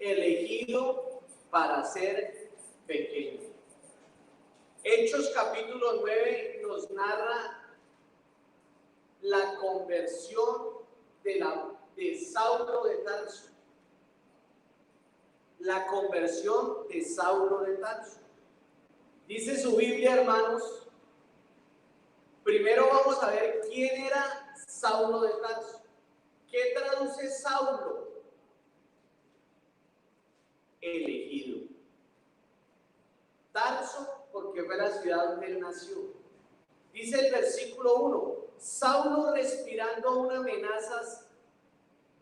elegido para ser pequeño. Hechos capítulo 9 nos narra la conversión de Saulo de Tarso. La conversión de Saulo de Tarso. Dice su Biblia, hermanos. Primero vamos a ver quién era Saulo de Tarso. ¿Qué traduce Saulo? Elegido. Tarso, porque fue la ciudad donde él nació. Dice el versículo 1, Saulo respirando aún amenazas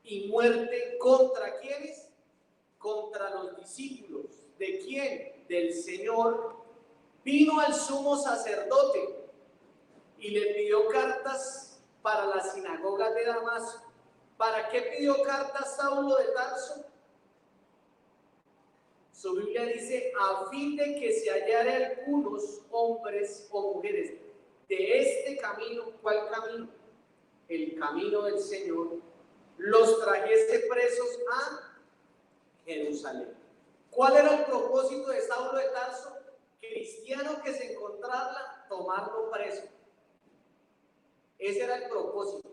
y muerte ¿contra quiénes? Contra los discípulos. ¿De quién? Del Señor. Vino al sumo sacerdote y le pidió cartas para la sinagoga de Damasco. ¿Para qué pidió cartas Saulo de Tarso? Su Biblia dice, a fin de que se hallara algunos hombres o mujeres de este camino. ¿Cuál camino? El camino del Señor. Los trajese presos a Jerusalén. ¿Cuál era el propósito de Saulo de Tarso? Cristiano que se encontrara, tomarlo preso. Ese era el propósito.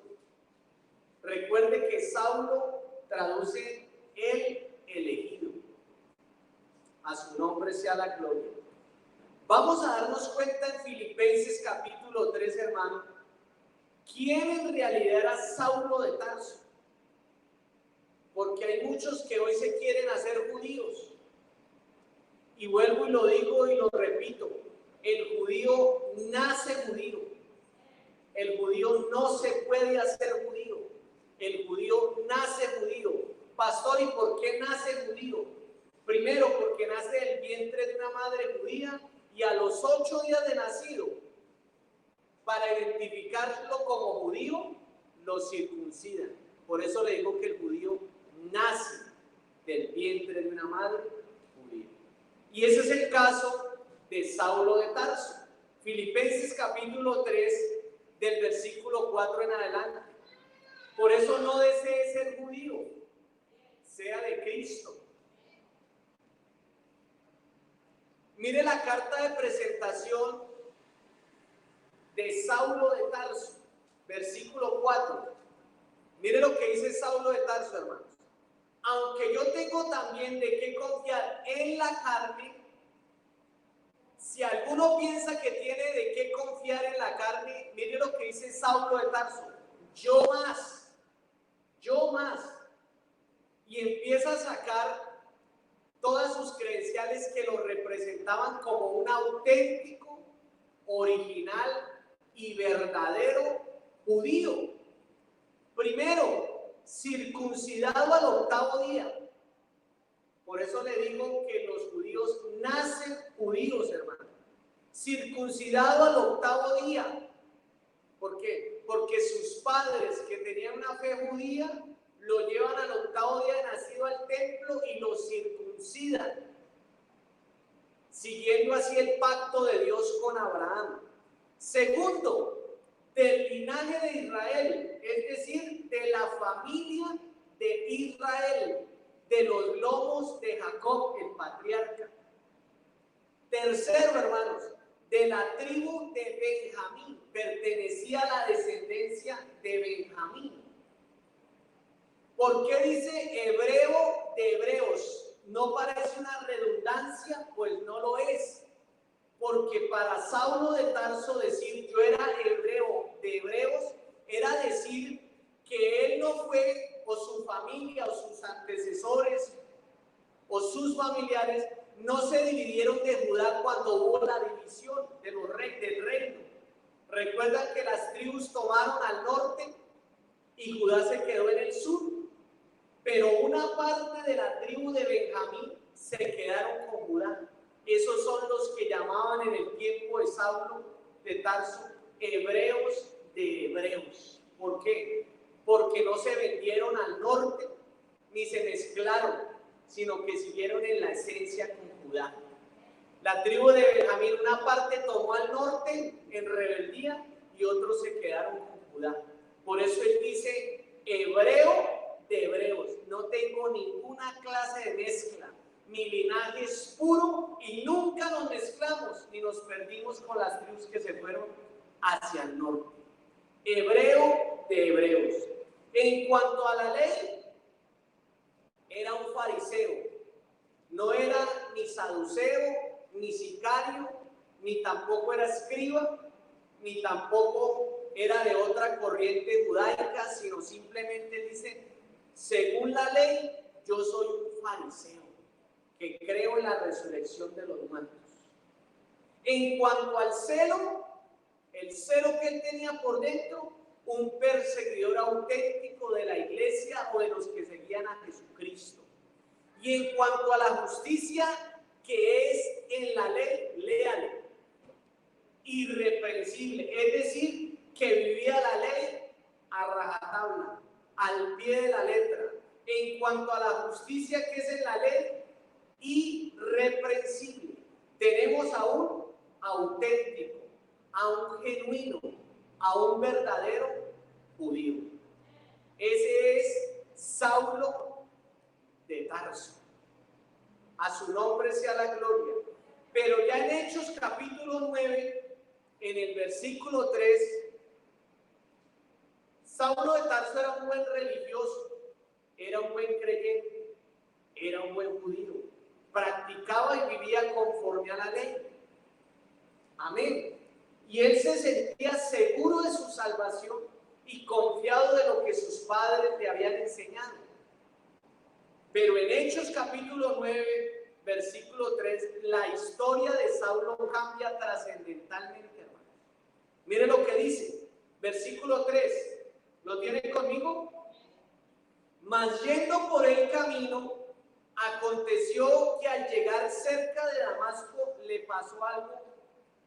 Recuerde que Saulo traduce el elegido. A su nombre sea la gloria. Vamos a darnos cuenta en Filipenses capítulo 3, hermano, quién en realidad era Saulo de Tarso. Porque hay muchos que hoy se quieren hacer judíos. Y vuelvo y lo digo y lo repito, el judío nace judío. El judío no se puede hacer judío. El judío nace judío. Pastor, ¿y por qué nace judío? Primero, porque nace del vientre de una madre judía y a los 8 días de nacido, para identificarlo como judío, lo circuncidan. Por eso le digo que el judío nace del vientre de una madre judía. Y ese es el caso de Saulo de Tarso. Filipenses capítulo 3, del versículo 4 en adelante. Por eso no desee ser judío, sea de Cristo. Mire la carta de presentación de Saulo de Tarso, versículo 4. Mire lo que dice Saulo de Tarso, hermanos. Aunque yo tengo también de qué confiar en la carne, si alguno piensa que tiene de qué confiar en la carne, mire lo que dice Saulo de Tarso. Yo más. Y empieza a sacar todas sus credenciales que lo representaban como un auténtico, original y verdadero judío. Primero, circuncidado al 8º día. Por eso le digo que los judíos nacen judíos, hermano. Circuncidado al 8º día. ¿Por qué? Porque sus padres que tenían una fe judía lo llevan al 8º día de nacido al templo y lo circuncidan, siguiendo así el pacto de Dios con Abraham. Segundo, del linaje de Israel, es decir, de la familia de Israel, de los lomos de Jacob, el patriarca. Tercero, hermanos, de la tribu de Benjamín, pertenecía a la descendencia de Benjamín. ¿Por qué dice hebreo de hebreos? ¿No parece una redundancia? Pues no lo es. Porque para Saulo de Tarso decir yo era hebreo de hebreos era decir que él no fue, o su familia, o sus antecesores, o sus familiares, no se dividieron de Judá cuando hubo la división de los del reino. Recuerdan que las tribus tomaron al norte y Judá se quedó en el sur. Pero una parte de la tribu de Benjamín se quedaron con Judá. Esos son los que llamaban en el tiempo de Saulo de Tarso hebreos de hebreos. ¿Por qué? Porque no se vendieron al norte ni se mezclaron, sino que siguieron en la esencia con Judá. La tribu de Benjamín, una parte tomó al norte en rebeldía y otros se quedaron con Judá. Por eso él dice hebreo de hebreos. No tengo ninguna clase de mezcla pasamos ni nos perdimos con las tribus que se fueron hacia el norte. Hebreo de hebreos. En cuanto a la ley, era un fariseo. No era ni saduceo, ni sicario, ni tampoco era escriba, ni tampoco era de otra corriente judaica, sino simplemente dice, según la ley, yo soy un fariseo, que creo en la resurrección de los muertos. En cuanto al celo, el celo que él tenía por dentro, un perseguidor auténtico de la iglesia o de los que seguían a Jesucristo. Y en cuanto a la justicia que es en la ley, léale, irreprensible, es decir, que vivía la ley a rajatabla, al pie de la letra. En cuanto a la justicia que es en la ley, irreprensible. Tenemos a un auténtico, a un genuino, a un verdadero judío. Ese es Saulo de Tarso. A su nombre sea la gloria. Pero ya en Hechos capítulo 9, en el versículo 3, Saulo de Tarso era un buen religioso, era un buen creyente, era un buen judío, practicaba y vivía conforme a la ley. Amén. Y él se sentía seguro de su salvación y confiado de lo que sus padres le habían enseñado. Pero en Hechos capítulo 9, versículo 3, la historia de Saulo cambia trascendentalmente, hermanos. Mire lo que dice, versículo 3, ¿lo tienen conmigo? Mas yendo por el camino, aconteció que al llegar cerca de Damasco le pasó algo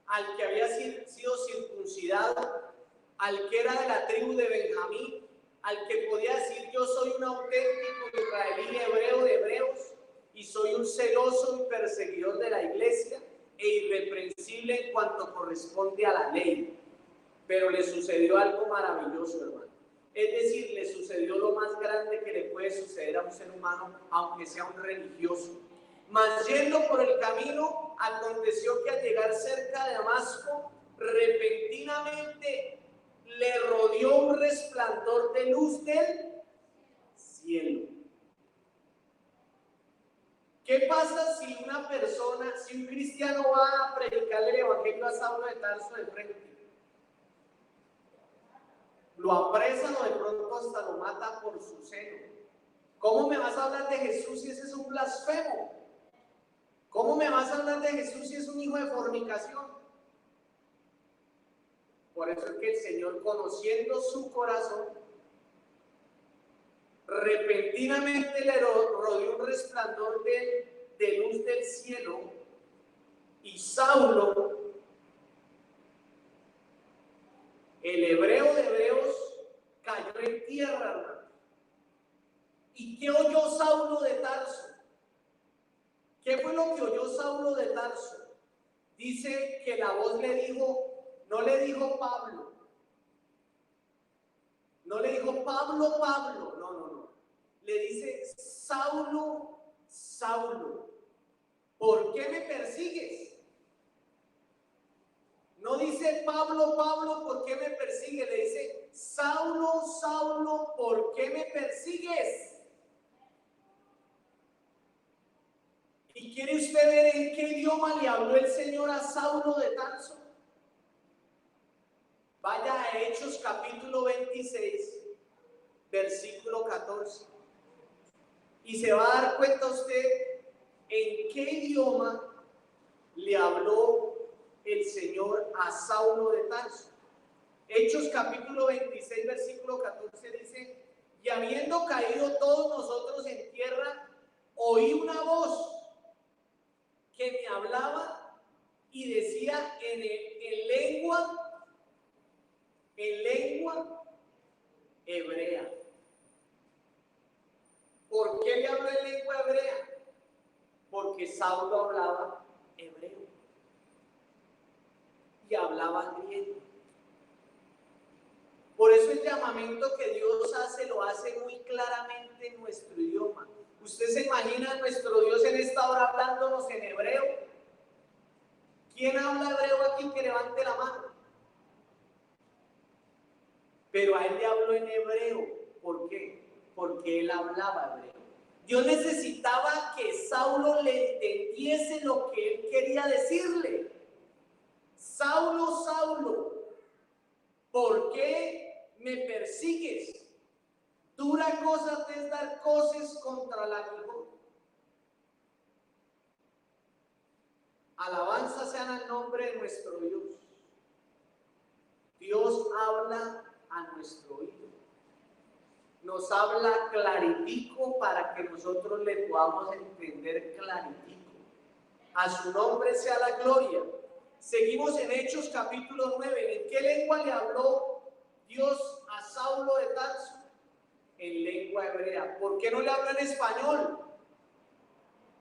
al que había sido circuncidado, al que era de la tribu de Benjamín, al que podía decir yo soy un auténtico israelí hebreo de hebreos y soy un celoso y perseguidor de la iglesia e irreprensible en cuanto corresponde a la ley. Pero le sucedió algo maravilloso, hermano. Es decir, le sucedió lo más grande que le puede suceder a un ser humano, aunque sea un religioso. Mas yendo por el camino, aconteció que al llegar cerca de Damasco, repentinamente le rodeó un resplandor de luz del cielo. ¿Qué pasa si una persona, si un cristiano va a predicarle el evangelio a Saulo de Tarso de frente? Lo apresan o de pronto hasta lo mata por su celo. ¿Cómo me vas a hablar de Jesús si ese es un blasfemo? ¿Cómo me vas a hablar de Jesús si es un hijo de fornicación? Por eso es que el Señor, conociendo su corazón, repentinamente le rodeó un resplandor de luz del cielo, y Saulo, el hebreo de hebreos, cayó en tierra, hermano. ¿Y qué oyó Saulo de Tarso? ¿Qué fue lo que oyó Saulo de Tarso? Dice que la voz le dijo, no le dijo Pablo, no le dijo Pablo, Pablo, no. Le dice, Saulo, Saulo, ¿por qué me persigues? No dice Pablo, Pablo, ¿por qué me persigue? Le dice Saulo, Saulo, ¿por qué me persigues? ¿Y quiere usted ver en qué idioma le habló el Señor a Saulo de Tarso? Vaya a Hechos capítulo 26, versículo 14. Y se va a dar cuenta usted en qué idioma le habló el Señor a Saulo de Tarso. Hechos capítulo 26, versículo 14 dice, y habiendo caído todos nosotros en tierra, oí una voz que me hablaba y decía en lengua hebrea. ¿Por qué le habló en lengua hebrea? Porque Saulo hablaba hebreo y hablaba griego. Por eso el llamamiento que Dios hace, lo hace muy claramente en nuestro idioma. ¿Usted se imagina a nuestro Dios en esta hora hablándonos en hebreo? ¿Quién hablaba hebreo. Dios necesitaba que Saulo le entendiese lo que él quería decirle. Saulo, Saulo, ¿por qué me persigues? Dura cosa te es dar cosas contra el aguijón. Alabanza sean al nombre de nuestro Dios. Dios habla a nuestro oído. Nos habla claritico para que nosotros le podamos entender claritico. A su nombre sea la gloria. Seguimos en Hechos capítulo 9. ¿En qué lengua le habló Dios a Saulo de Tarso? En lengua hebrea. ¿Por qué no le habla en español?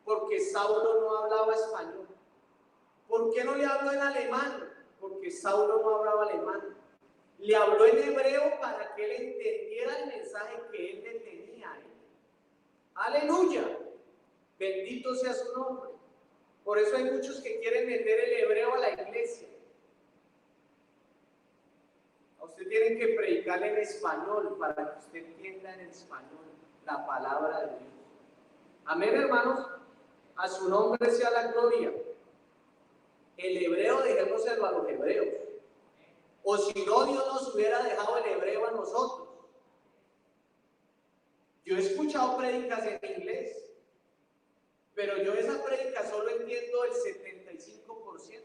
Porque Saulo no hablaba español. ¿Por qué no le habló en alemán? Porque Saulo no hablaba alemán. Le habló en hebreo para que él entendiera el mensaje que él le tenía a él. Aleluya. Bendito sea su nombre. Por eso hay muchos que quieren meter el hebreo a la iglesia. A usted tienen que predicarle en español para que usted entienda en español la palabra de Dios. Amén, hermanos. A su nombre sea la gloria. El hebreo dejémoselo a los hebreos. O si no, Dios nos hubiera dejado el hebreo a nosotros. Yo he escuchado prédicas en inglés, pero yo esa prédica solo entiendo el 75%.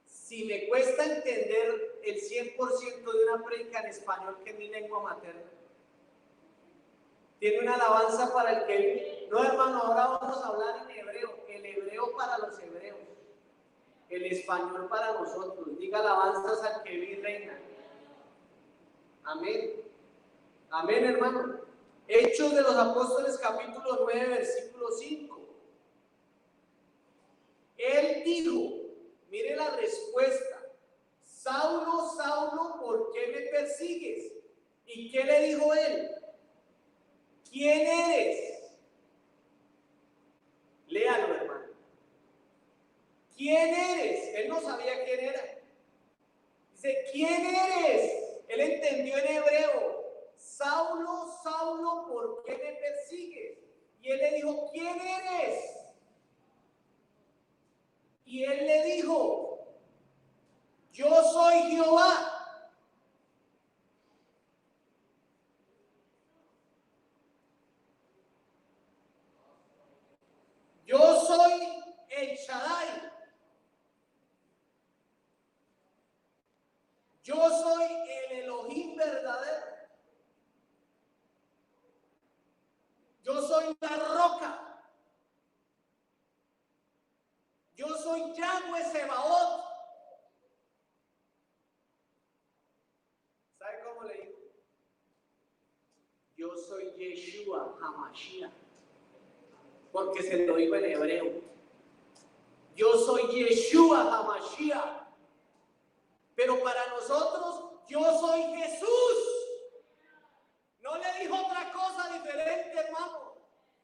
Si me cuesta entender el 100% de una prédica en español, que es mi lengua materna, tiene una alabanza para el que... No, hermano, ahora vamos a hablar en hebreo. El hebreo para los hebreos. El español para nosotros. Diga alabanzas al que vive y reina. Amén. Amén, hermano. Hechos de los Apóstoles, capítulo 9, versículo 5. Él dijo, mire la respuesta: Saulo, Saulo, ¿por qué me persigues? ¿Y qué le dijo él? ¿Quién eres? Léalo, hermano. ¿Quién eres? Él no sabía quién era. Dice, ¿quién eres? Él entendió en hebreo. Saulo, Saulo, ¿por qué me persigues? Y él le dijo, ¿quién eres? Y él le dijo, yo soy Jehová. Yo soy el Shaddai. Yo soy el Elohim verdadero. Yo soy la roca. Yo soy Yahweh Sebaot. ¿Sabe cómo le digo? Yo soy Yeshua HaMashiach. Porque se lo digo en hebreo. Yo soy Yeshua HaMashiach. Pero para nosotros, yo soy Jesús. No le dijo otra cosa diferente, hermano.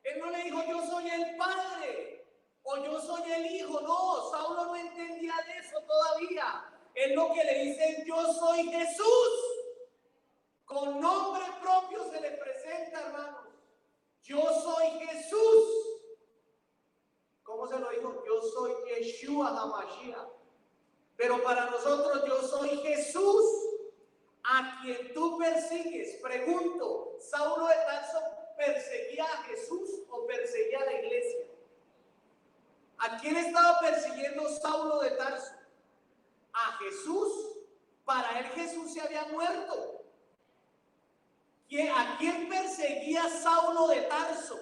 Él no le dijo, yo soy el Padre o yo soy el Hijo. No, Saulo no entendía de eso todavía. Él lo que le dice, yo soy Jesús. Con nombre propio se le presenta, hermanos. Yo soy Jesús. ¿Cómo se lo dijo? Yo soy Yeshua HaMashiach. Pero para nosotros, yo soy Jesús, a quien tú persigues. Pregunto, ¿Saulo de Tarso perseguía a Jesús o perseguía a la iglesia? ¿A quién estaba persiguiendo Saulo de Tarso? A Jesús. Para él Jesús se había muerto. ¿A quién perseguía Saulo de Tarso?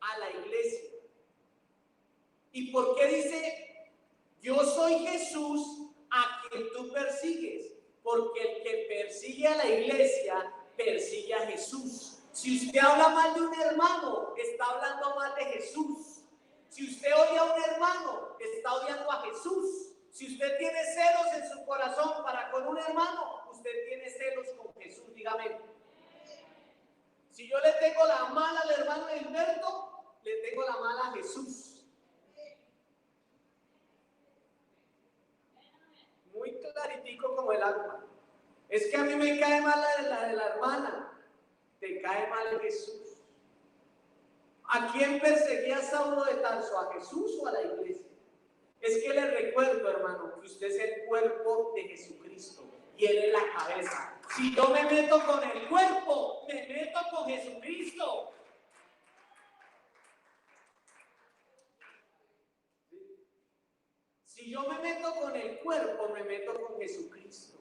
A la iglesia. ¿Y por qué dice, yo soy Jesús a quien tú persigues? Porque el que persigue a la iglesia, persigue a Jesús. Si usted habla mal de un hermano, está hablando mal de Jesús. Si usted odia a un hermano, está odiando a Jesús. Si usted tiene celos en su corazón para con un hermano, usted tiene celos con Jesús, dígame. Si yo le tengo la mala al hermano Gilberto, le tengo la mala a Jesús. Muy claritico como el agua. Es que a mí me cae mal la de la hermana. ¿Te cae mal Jesús? ¿A quién perseguía Saulo de Tarso? ¿A Jesús o a la iglesia? Es que le recuerdo, hermano, que usted es el cuerpo de Jesucristo y Él es la cabeza. Si yo me meto con el cuerpo, me meto con Jesucristo. Si yo me meto con el cuerpo, me meto con Jesucristo.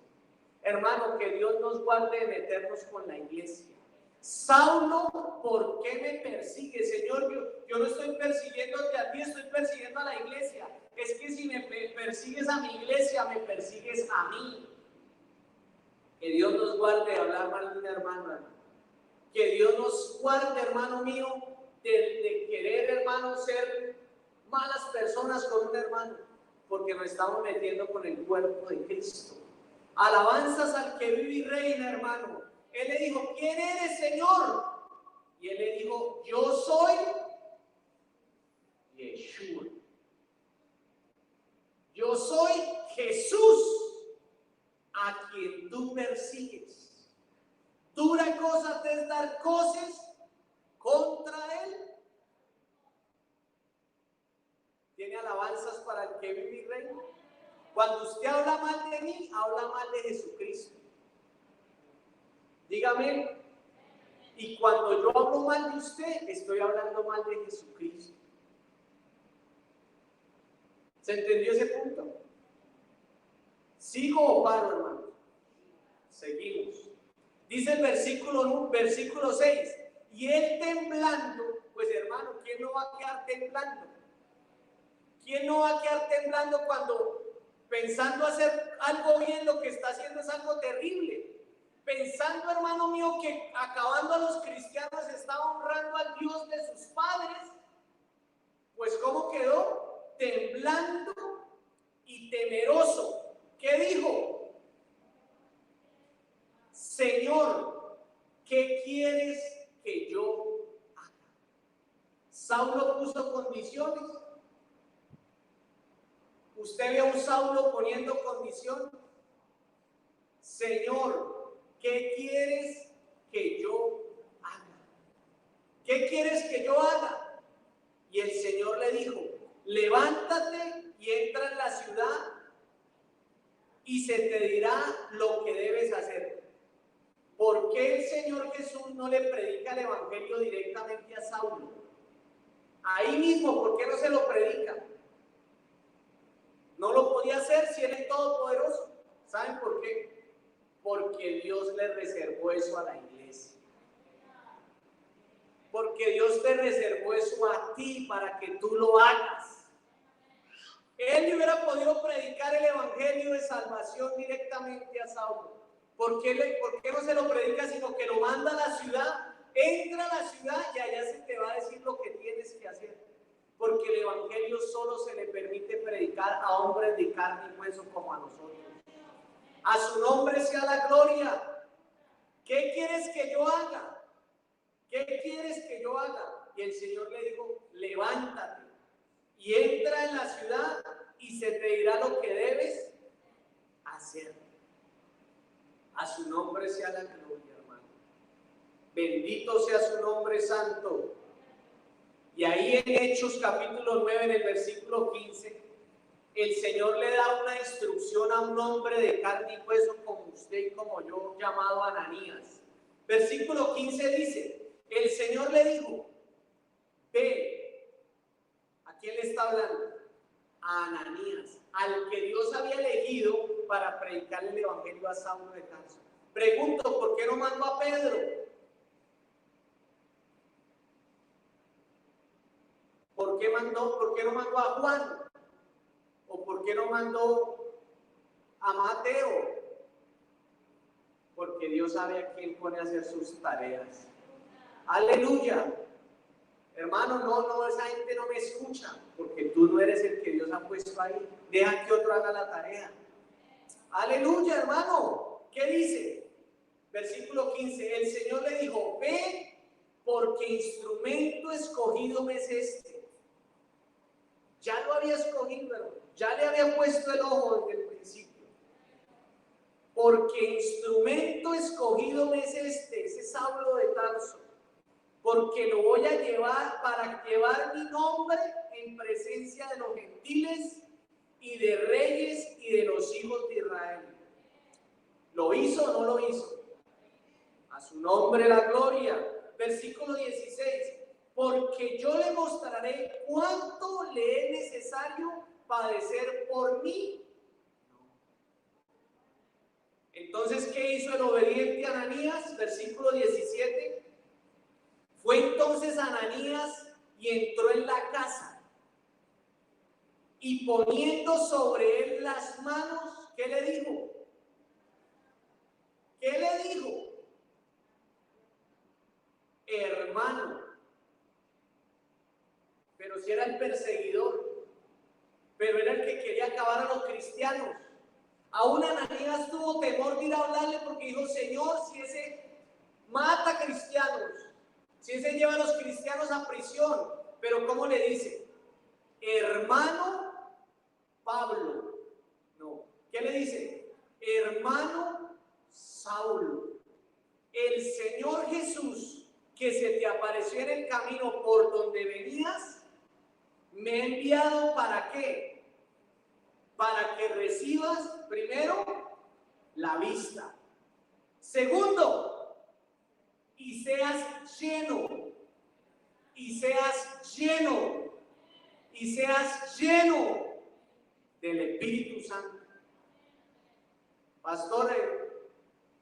Hermano, que Dios nos guarde de meternos con la iglesia. Saulo, ¿por qué me persigue? Señor, yo no estoy persiguiéndote a ti, estoy persiguiendo a la iglesia. Es que si me persigues a mi iglesia, me persigues a mí. Que Dios nos guarde de hablar mal de un hermano. Que Dios nos guarde, hermano mío, de querer, hermano, ser malas personas con un hermano, porque nos estamos metiendo con el cuerpo de Cristo. Alabanzas al que vive y reina, hermano. Él le dijo, ¿quién eres, Señor? Y él le dijo, yo soy Yeshua. Yo soy Jesús, a quien tú persigues. Dura cosa te es dar cosas contra él. ¿Tiene alabanzas para el que vive y reina? Cuando usted habla mal de mí, habla mal de Jesucristo. Dígame. Y cuando yo hablo mal de usted, estoy hablando mal de Jesucristo. ¿Se entendió ese punto? ¿Sigo o paro, hermano? Seguimos. Dice el versículo 6. Y él temblando, pues hermano, ¿quién no va a quedar temblando? ¿Quién no va a quedar temblando cuando pensando hacer algo bien, lo que está haciendo es algo terrible? Pensando, hermano mío, que acabando a los cristianos está honrando al Dios de sus padres, pues ¿cómo quedó? Temblando y temeroso. ¿Qué dijo? Señor, ¿qué quieres que yo haga? Saulo puso condiciones. ¿Usted ve a un Saulo poniendo condiciones? Señor, ¿qué quieres que yo haga? ¿Qué quieres que yo haga? Y el Señor le dijo, levántate y entra en la ciudad y se te dirá lo que debes hacer. ¿Por qué el Señor Jesús no le predica el evangelio directamente a Saulo? Ahí mismo, ¿por qué no se lo predica? No lo podía hacer si Él es todopoderoso. ¿Saben por qué? Porque Dios le reservó eso a la iglesia. Porque Dios te reservó eso a ti para que tú lo hagas. Él le hubiera podido predicar el evangelio de salvación directamente a Saulo. ¿Por qué no se lo predica, sino que lo manda a la ciudad? Entra a la ciudad y allá se te va a decir lo que tienes que hacer. Porque el evangelio solo se le permite predicar a hombres de carne y hueso como a nosotros. A su nombre sea la gloria. ¿Qué quieres que yo haga? ¿Qué quieres que yo haga? Y el Señor le dijo, levántate y entra en la ciudad y se te dirá lo que debes hacer. A su nombre sea la gloria, hermano. Bendito sea su nombre santo. Y ahí en Hechos capítulo 9, en el versículo 15, el Señor le da una instrucción a un hombre de carne y hueso como usted y como yo, llamado Ananías. Versículo 15 dice, el Señor le dijo, ve. ¿A quién le está hablando? A Ananías, al que Dios había elegido para predicar el evangelio a Saulo de Tarso. Pregunto, ¿por qué no mandó a Pedro? ¿Por qué no mandó a Juan? ¿O por qué no mandó a Mateo? Porque Dios sabe a quién pone a hacer sus tareas. Aleluya. Hermano, no, esa gente no me escucha, porque tú no eres el que Dios ha puesto ahí. Deja que otro haga la tarea. Aleluya, hermano. ¿Qué dice? Versículo 15. El Señor le dijo, ve, porque instrumento escogido me es este. Ya lo había escogido, hermano. Ya le había puesto el ojo desde el principio. porque instrumento escogido me es ese Saulo de Tarso, porque lo voy a llevar para llevar mi nombre en presencia de los gentiles y de reyes y de los hijos de Israel. ¿Lo hizo o no lo hizo? A su nombre la gloria. Versículo 16. Porque yo le mostraré cuánto le es necesario padecer por mí. Entonces, ¿qué hizo el obediente Ananías? Versículo 17. Fue entonces Ananías y entró en la casa, y poniendo sobre él las manos, ¿qué le dijo? ¿Qué le dijo? Hermano. Pero si era el perseguidor, pero era el que quería acabar a los cristianos. Aún Ananías tuvo temor de ir a hablarle porque dijo: Señor, si ese mata cristianos, si ese lleva a los cristianos a prisión. Pero ¿cómo le dice? Hermano Pablo. No. ¿Qué le dice? Hermano Saulo. El Señor Jesús, que se te apareció en el camino por donde venías, me ha enviado ¿para qué? Para que recibas, primero, la vista. Segundo, y seas lleno, y seas lleno, y seas lleno del Espíritu Santo. Pastor,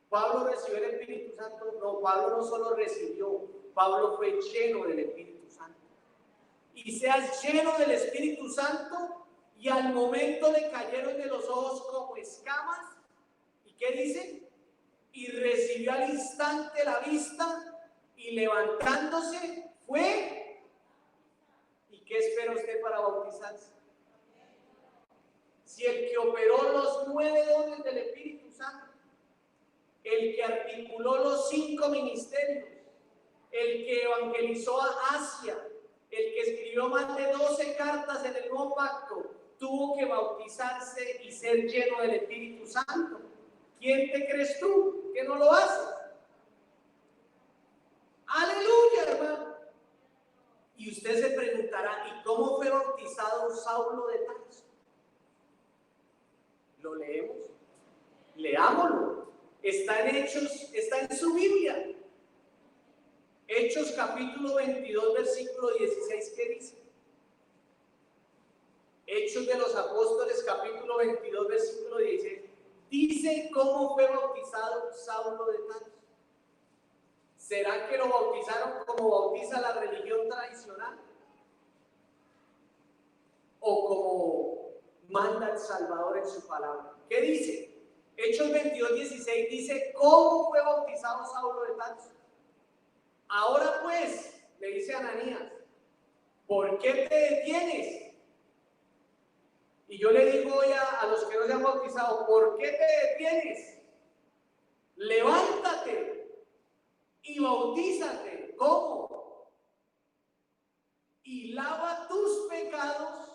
¿Pablo recibió el Espíritu Santo? No, Pablo no solo recibió, Pablo fue lleno del Espíritu Santo. Y seas lleno del Espíritu Santo, y al momento le cayeron de los ojos como escamas. ¿Y qué dice? Y recibió al instante la vista, y levantándose fue. ¿Y qué espera usted para bautizarse? Si el que operó los 9 dones del Espíritu Santo, el que articuló los 5 ministerios, el que evangelizó a Asia, el que escribió más de 12 cartas en el Nuevo Pacto, tuvo que bautizarse y ser lleno del Espíritu Santo. ¿Quién te crees tú que no lo hace? ¡Aleluya, hermano! Y usted se preguntará: ¿y cómo fue bautizado Saulo de Tarso? ¿Lo leemos? Leámoslo. Está en Hechos, está en su Biblia. Hechos capítulo 22, versículo 16, ¿qué dice? Hechos de los Apóstoles capítulo 22, versículo 16. Dice cómo fue bautizado Saulo de Tarso. ¿Será que lo bautizaron como bautiza la religión tradicional? ¿O como manda el Salvador en su palabra? ¿Qué dice? Hechos 22, 16 dice cómo fue bautizado Saulo de Tarso. Ahora pues, le dice a Ananías, ¿por qué te detienes? Y yo le digo hoy a los que no se han bautizado: ¿por qué te detienes? Levántate y bautízate. ¿Cómo? Y lava tus pecados,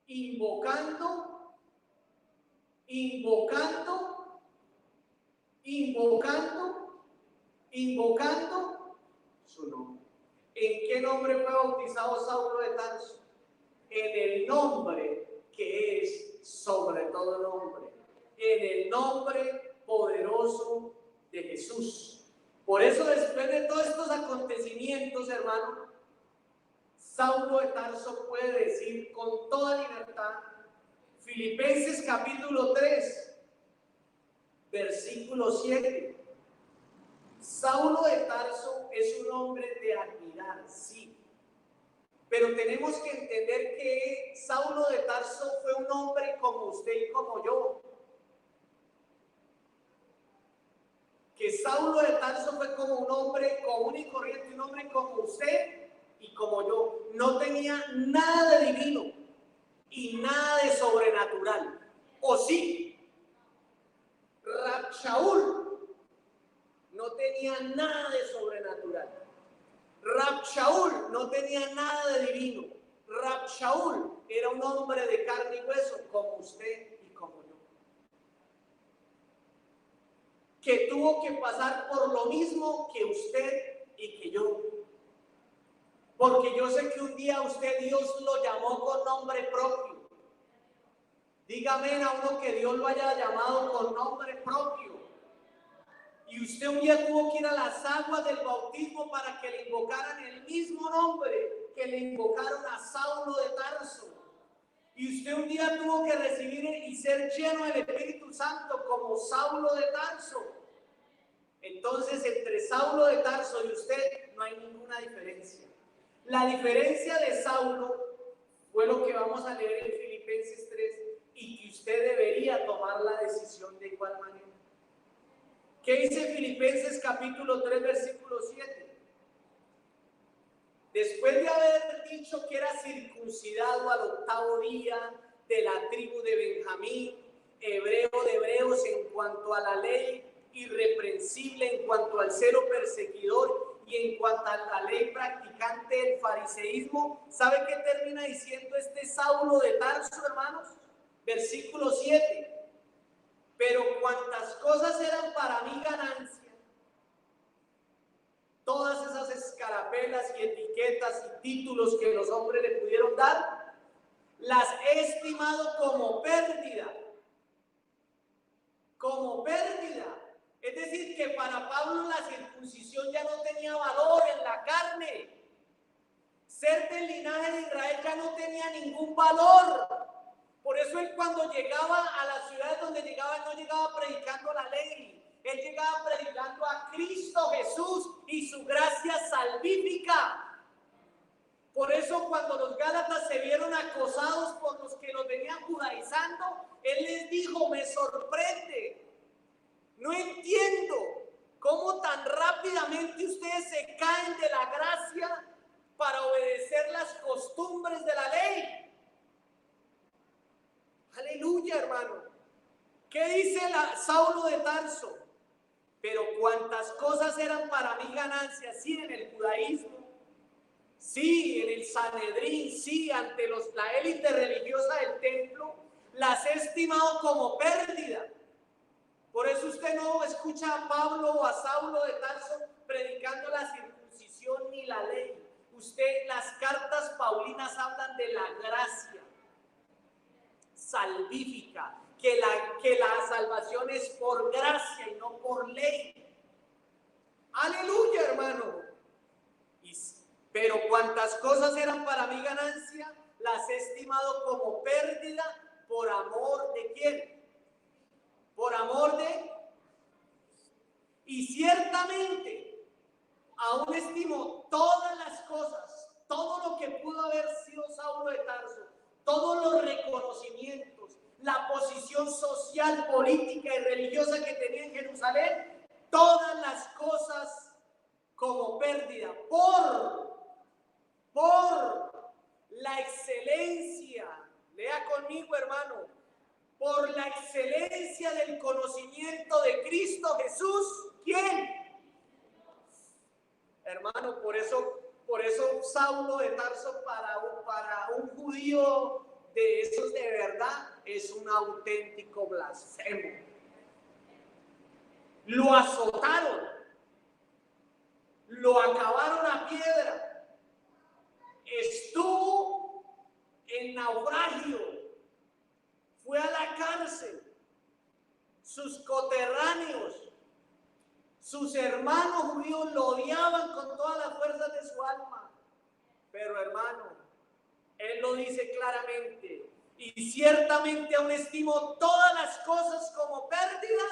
invocando su nombre. ¿En qué nombre fue bautizado Saulo de Tarso? En el nombre que es sobre todo nombre, en el nombre poderoso de Jesús. Por eso, después de todos estos acontecimientos, hermano, Saulo de Tarso puede decir con toda libertad, Filipenses capítulo 3, versículo 7. Saulo de Tarso es un hombre de admirar, sí. Pero tenemos que entender que Saulo de Tarso fue un hombre como usted y como yo. Que Saulo de Tarso fue como un hombre común y corriente, un hombre como usted y como yo. No tenía nada de divino y nada de sobrenatural. ¿O sí? Rabshaul no tenía nada de sobrenatural. Rabshaul no tenía nada de divino. Rabshaul era un hombre de carne y hueso como usted y como yo. que tuvo que pasar por lo mismo que usted y que yo. Porque yo sé que un día usted Dios lo llamó con nombre propio. Dígame a uno que Dios lo haya llamado con nombre propio. Y usted un día tuvo que ir a las aguas del bautismo para que le invocaran el mismo nombre que le invocaron a Saulo de Tarso. Y usted un día tuvo que recibir y ser lleno del Espíritu Santo como Saulo de Tarso. Entonces, entre Saulo de Tarso y usted no hay ninguna diferencia. La diferencia de Saulo fue lo que vamos a leer en Filipenses 3 y que usted debería tomar la decisión de igual manera. ¿Qué dice Filipenses capítulo 3, versículo 7? Después de haber dicho que era circuncidado al 8º día, de la tribu de Benjamín, hebreo de hebreos en cuanto a la ley, irreprensible en cuanto al celo perseguidor y en cuanto a la ley practicante del fariseísmo, ¿sabe qué termina diciendo este Saulo de Tarso, hermanos? Versículo 7. Pero cuantas cosas eran para mí ganancia, todas esas escarapelas y etiquetas y títulos que los hombres le pudieron dar, las he estimado como pérdida. Como pérdida. Es decir, que para Pablo la circuncisión ya no tenía valor en la carne. Ser del linaje de Israel ya no tenía ningún valor. Por eso él cuando llegaba a las ciudades donde llegaba, no llegaba predicando la ley. Él llegaba predicando a Cristo Jesús y su gracia salvífica. Por eso cuando los gálatas se vieron acosados por los que los venían judaizando, él les dijo, me sorprende. No entiendo cómo tan rápidamente ustedes se caen de la gracia para obedecer las costumbres de la ley. Aleluya, hermano. ¿Qué dice Saulo de Tarso? Pero cuantas cosas eran para mí ganancias, sí, en el judaísmo, sí, en el Sanedrín, sí, ante la élite religiosa del templo, las he estimado como pérdida. Por eso usted no escucha a Pablo o a Saulo de Tarso predicando la circuncisión ni la ley. Las cartas paulinas hablan de la gracia salvífica, que la salvación es por gracia y no por ley. Aleluya, hermano. Pero cuantas cosas eran para mi ganancia, las he estimado como pérdida por amor de ¿quién? Por amor de... Y ciertamente, aún estimo todas las cosas, todo lo que pudo haber sido Saulo de Tarso, todos los reconocimientos, la posición social, política y religiosa que tenía en Jerusalén, todas las cosas como pérdida, por la excelencia, lea conmigo, hermano, por la excelencia del conocimiento de Cristo Jesús, ¿quién? Hermano, por eso Saulo de Tarso para un judío de esos de verdad es un auténtico blasfemo. Lo azotaron, lo acabaron a piedra, estuvo en naufragio, fue a la cárcel, sus coterráneos, sus hermanos judíos lo odiaban con todas las fuerzas de su alma. Pero hermano, él lo dice claramente, y ciertamente aún estimo todas las cosas como pérdida,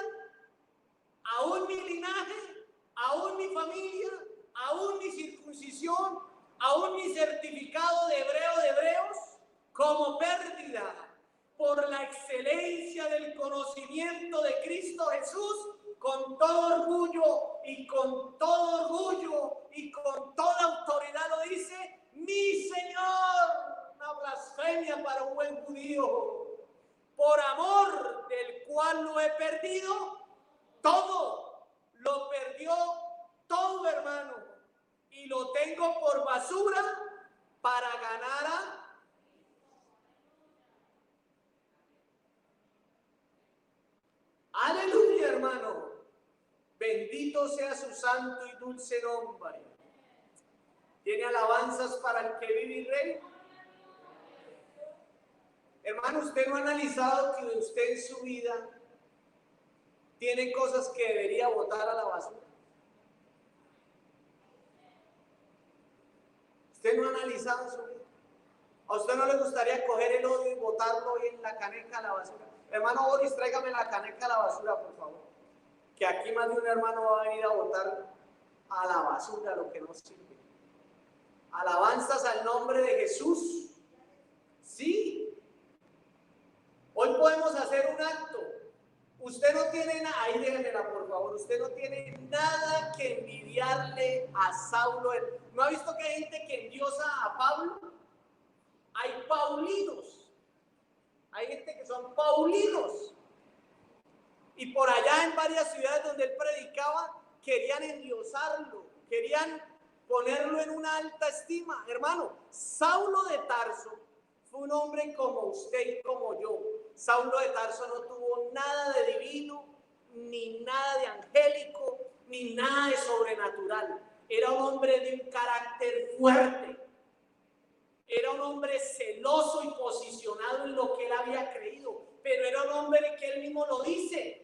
aún mi linaje, aún mi familia, aún mi circuncisión, aún mi certificado de hebreo de hebreos, como pérdida, por la excelencia del conocimiento de Cristo Jesús, con todo orgullo y con todo orgullo y con toda autoridad lo dice, mi Señor. Una blasfemia para un buen judío. Por amor del cual lo he perdido todo, lo perdió todo, hermano, y lo tengo por basura para ganar a... Aleluya, hermano. Bendito sea su santo y dulce nombre. ¿Tiene alabanzas para el que vive y reina? Hermano, ¿usted no ha analizado que usted en su vida tiene cosas que debería botar a la basura? ¿Usted no ha analizado su vida? ¿A usted no le gustaría coger el odio y botarlo hoy en la caneca a la basura? Hermano Boris, tráigame la caneca a la basura, por favor. Que aquí más de un hermano va a venir a botar a la basura lo que no sirve. Alabanzas al nombre de Jesús. Sí. Hoy podemos hacer un acto. Usted no tiene nada, ahí déjenmela por favor, usted no tiene nada que envidiarle a Saulo. ¿No ha visto que hay gente que endiosa a Pablo? Hay paulinos. Hay gente que son paulinos. Y por allá en varias ciudades donde él predicaba, querían endiosarlo, querían ponerlo en una alta estima. Hermano, Saulo de Tarso fue un hombre como usted y como yo. Saulo de Tarso no tuvo nada de divino, ni nada de angélico, ni nada de sobrenatural. Era un hombre de un carácter fuerte. Era un hombre celoso y posicionado en lo que él había creído. Pero era un hombre que él mismo lo dice: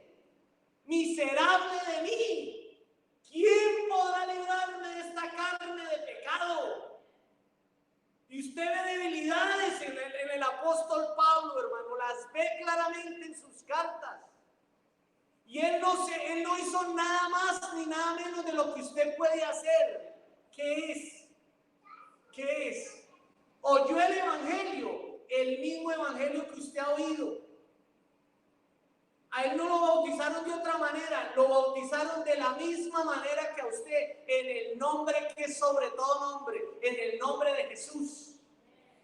miserable de mí, ¿quién podrá librarme de esta carne de pecado? Y usted ve debilidades en el apóstol Pablo, hermano, las ve claramente en sus cartas. Y él no hizo nada más ni nada menos de lo que usted puede hacer. ¿Qué es? ¿Qué es? Oyó el evangelio, el mismo evangelio que usted ha oído. A él no lo bautizaron de otra manera, lo bautizaron de la misma manera que a usted, en el nombre que es sobre todo nombre, en el nombre de Jesús.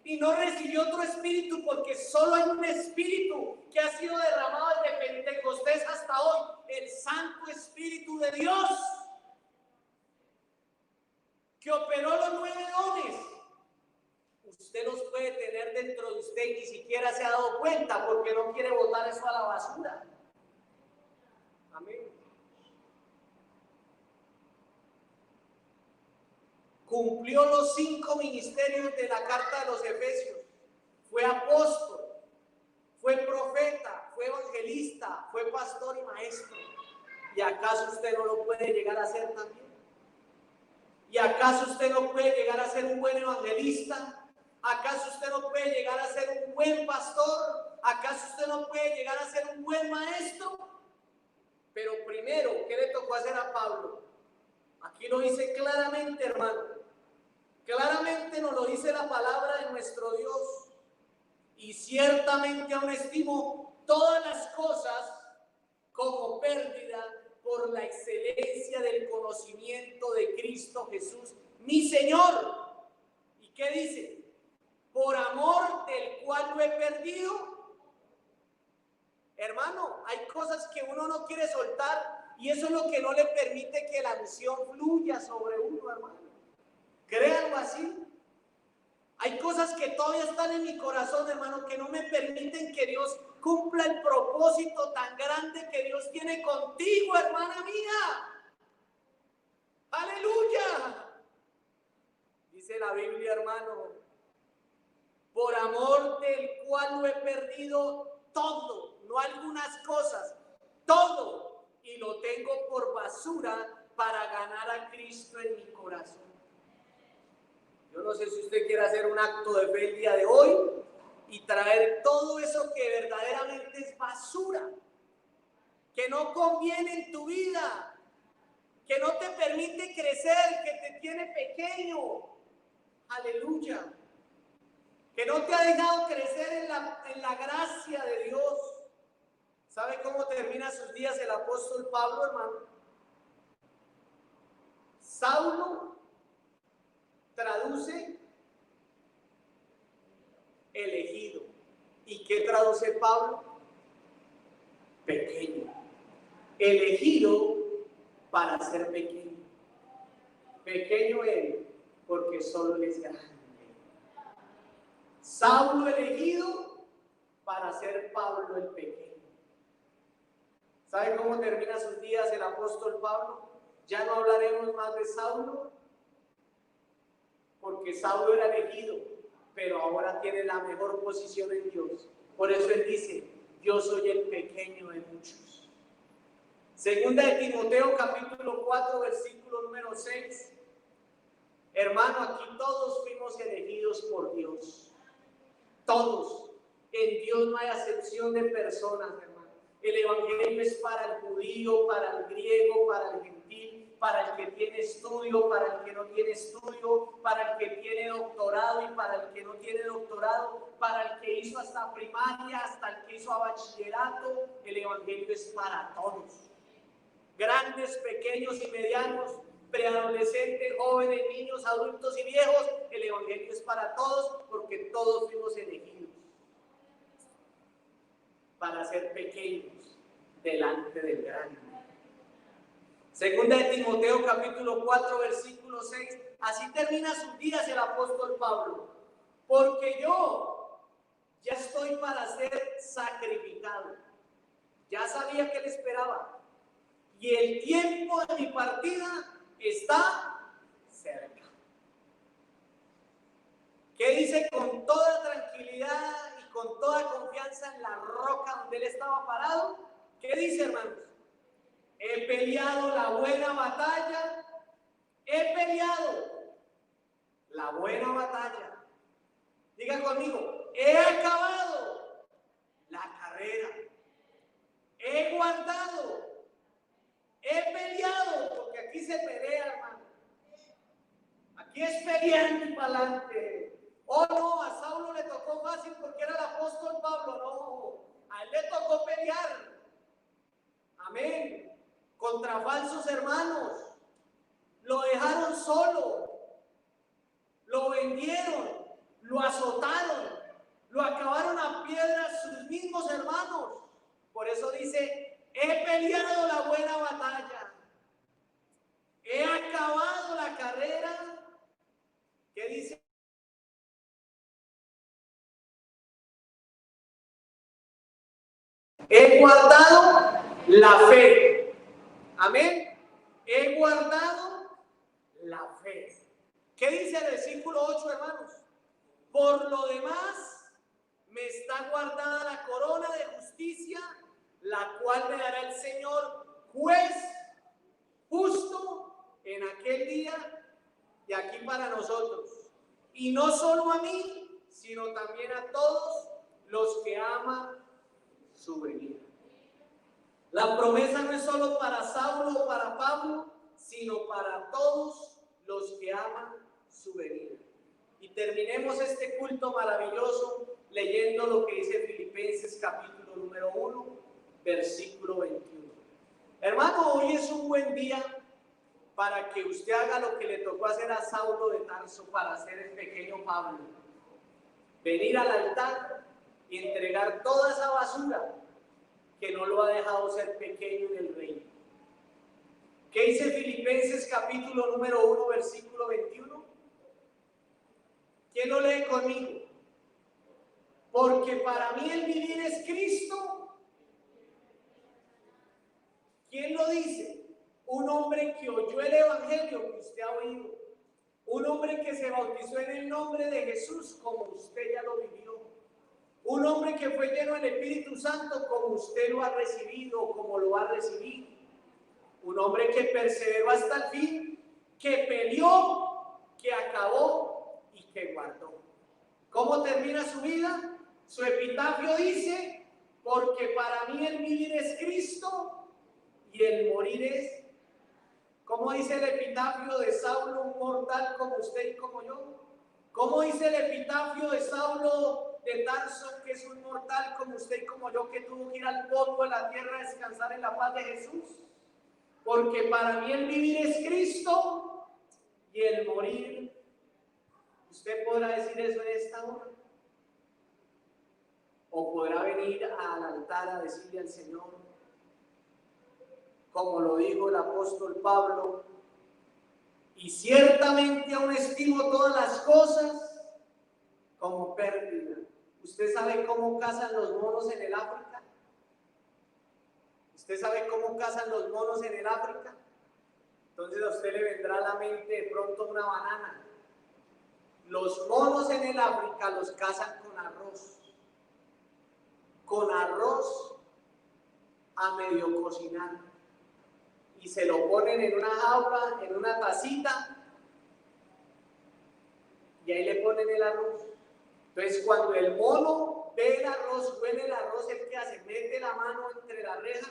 Y no recibió otro espíritu, porque solo hay un espíritu que ha sido derramado desde Pentecostés hasta hoy, el Santo Espíritu de Dios, que operó los 9 dones. Usted los puede tener dentro de usted y ni siquiera se ha dado cuenta, porque no quiere botar eso a la basura. Amén. Cumplió los 5 ministerios de la carta de los Efesios. Fue apóstol, fue profeta, fue evangelista, fue pastor y maestro. ¿Y acaso usted no lo puede llegar a hacer también? ¿Y acaso usted no puede llegar a ser un buen evangelista? ¿Acaso usted no puede llegar a ser un buen pastor? ¿Acaso usted no puede llegar a ser un buen maestro? Pero primero, ¿qué le tocó hacer a Pablo? Aquí lo dice claramente, hermano. Claramente nos lo dice la palabra de nuestro Dios. Y ciertamente aún estimo todas las cosas como pérdida por la excelencia del conocimiento de Cristo Jesús, mi Señor. ¿Y qué dice? Por amor del cual lo he perdido. Hermano, hay cosas que uno no quiere soltar y eso es lo que no le permite que la unción fluya sobre uno, hermano. Créanlo así. Hay cosas que todavía están en mi corazón, hermano, que no me permiten que Dios cumpla el propósito tan grande que Dios tiene contigo, hermana mía. ¡Aleluya! Dice la Biblia, hermano, por amor del cual lo he perdido todo, no algunas cosas, todo, y lo tengo por basura para ganar a Cristo en mi corazón. Yo no sé si usted quiere hacer un acto de fe el día de hoy y traer todo eso que verdaderamente es basura, que no conviene en tu vida, que no te permite crecer, que te tiene pequeño. Aleluya. Que no te ha dejado crecer en la gracia de Dios. ¿Sabe cómo termina sus días el apóstol Pablo, hermano? Saulo traduce elegido. ¿Y qué traduce Pablo? Pequeño. Elegido para ser pequeño. Pequeño él, porque solo él es grande. Saulo elegido para ser Pablo el pequeño. ¿Sabe cómo termina sus días el apóstol Pablo? Ya no hablaremos más de Saulo, porque Saulo era elegido, pero ahora tiene la mejor posición en Dios. Por eso él dice, yo soy el pequeño de muchos. Segunda de Timoteo capítulo 4 versículo número 6. Hermano, aquí todos fuimos elegidos por Dios. Todos. En Dios no hay acepción de personas, hermano. El evangelio es para el judío, para el griego, para el gentil, para el que tiene estudio, para el que no tiene estudio, para el que tiene doctorado y para el que no tiene doctorado, para el que hizo hasta primaria, hasta el que hizo a bachillerato. El evangelio es para todos. Grandes, pequeños y medianos, preadolescentes, jóvenes, niños, adultos y viejos. El evangelio es para todos porque todos fuimos elegidos para ser pequeños delante del grande. Segunda de Timoteo capítulo 4 versículo 6. Así termina sus días el apóstol Pablo. Porque yo ya estoy para ser sacrificado. Ya sabía que le esperaba. Y el tiempo de mi partida está cerca. ¿Qué dice con toda tranquilidad y con toda confianza en la roca donde él estaba parado? ¿Qué dice, hermanos? He peleado la buena batalla. He peleado la buena batalla. Diga conmigo, he acabado la carrera. He guardado. He peleado, porque aquí se pelea, hermano. Aquí es peleando y para adelante. Oh no, a Saulo le tocó fácil porque era el apóstol Pablo. No, a él le tocó pelear. Amén. Contra falsos hermanos. Lo dejaron solo. Lo vendieron. Lo azotaron. Lo acabaron a piedras sus mismos hermanos. Por eso dice, he peleado la buena batalla. He acabado la carrera. ¿Qué dice? He guardado la fe. Amén. He guardado la fe. ¿Qué dice el versículo 8, hermanos? Por lo demás, me está guardada la corona de justicia, la cual me dará el Señor, juez justo en aquel día y aquí para nosotros. Y no solo a mí, sino también a todos los que aman su venida. La promesa no es solo para Saulo o para Pablo, sino para todos los que aman su venida. Y terminemos este culto maravilloso leyendo lo que dice Filipenses capítulo número 1, versículo 21. Hermano, hoy es un buen día para que usted haga lo que le tocó hacer a Saulo de Tarso para hacer el pequeño Pablo. Venir al altar y entregar toda esa basura que no lo ha dejado ser pequeño en el reino. ¿Qué dice Filipenses capítulo número 1, versículo 21? ¿Quién lo lee conmigo? Porque para mí el vivir es Cristo. ¿Quién lo dice? Un hombre que oyó el evangelio que usted ha oído. Un hombre que se bautizó en el nombre de Jesús como usted ya lo vivió. Un hombre que fue lleno del Espíritu Santo como usted lo ha recibido, como lo ha recibido. Un hombre que perseveró hasta el fin, que peleó, que acabó y que guardó. ¿Cómo termina su vida? Su epitafio dice, porque para mí el vivir es Cristo y el morir es. ¿Cómo dice el epitafio de Saulo, un mortal como usted y como yo? ¿Cómo dice el epitafio de Saulo de Tarso, que es un mortal como usted y como yo, que tuvo que ir al polvo de la tierra a descansar en la paz de Jesús? Porque para mí el vivir es Cristo y el morir. ¿Usted podrá decir eso en esta hora? ¿O podrá venir al altar a decirle al Señor, como lo dijo el apóstol Pablo, y ciertamente aún estimo todas las cosas como pérdida? ¿Usted sabe cómo cazan los monos en el África? ¿Usted sabe cómo cazan los monos en el África? Entonces a usted le vendrá a la mente de pronto una banana. Los monos en el África los cazan con arroz. Con arroz a medio cocinar. Y se lo ponen en una jaula, en una tacita, y ahí le ponen el arroz. Entonces cuando el mono ve el arroz, huele el arroz, ¿el qué hace? Mete la mano entre la reja,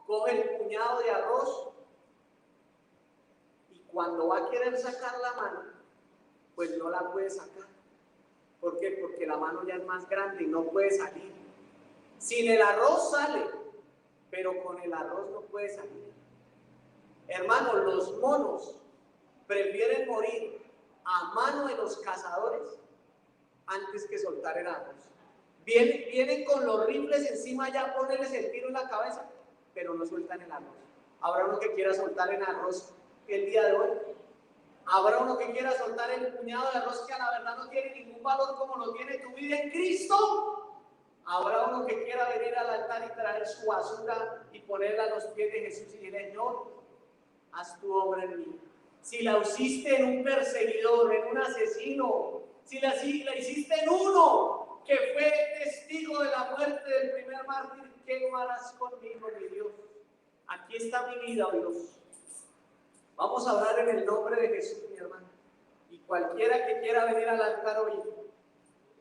coge el puñado de arroz, y cuando va a querer sacar la mano, pues no la puede sacar. ¿Por qué? Porque la mano ya es más grande y no puede salir. Sin el arroz sale, pero con el arroz no puede salir. Hermanos, los monos prefieren morir a mano de los cazadores antes que soltar el arroz. Vienen con los rifles encima ya a ponerles el tiro en la cabeza, pero no sueltan el arroz. ¿Habrá uno que quiera soltar el arroz el día de hoy? ¿Habrá uno que quiera soltar el puñado de arroz que a la verdad no tiene ningún valor como lo tiene tu vida en Cristo? ¿Habrá uno que quiera venir al altar y traer su basura y ponerla a los pies de Jesús y decirle, Señor, haz tu obra en mí? Si la hiciste en un perseguidor, en un asesino, si la hiciste en uno que fue testigo de la muerte del primer mártir, ¿qué no harás conmigo, mi Dios? Aquí está mi vida, oh Dios. Vamos a hablar en el nombre de Jesús, mi hermano. Y cualquiera que quiera venir al altar hoy,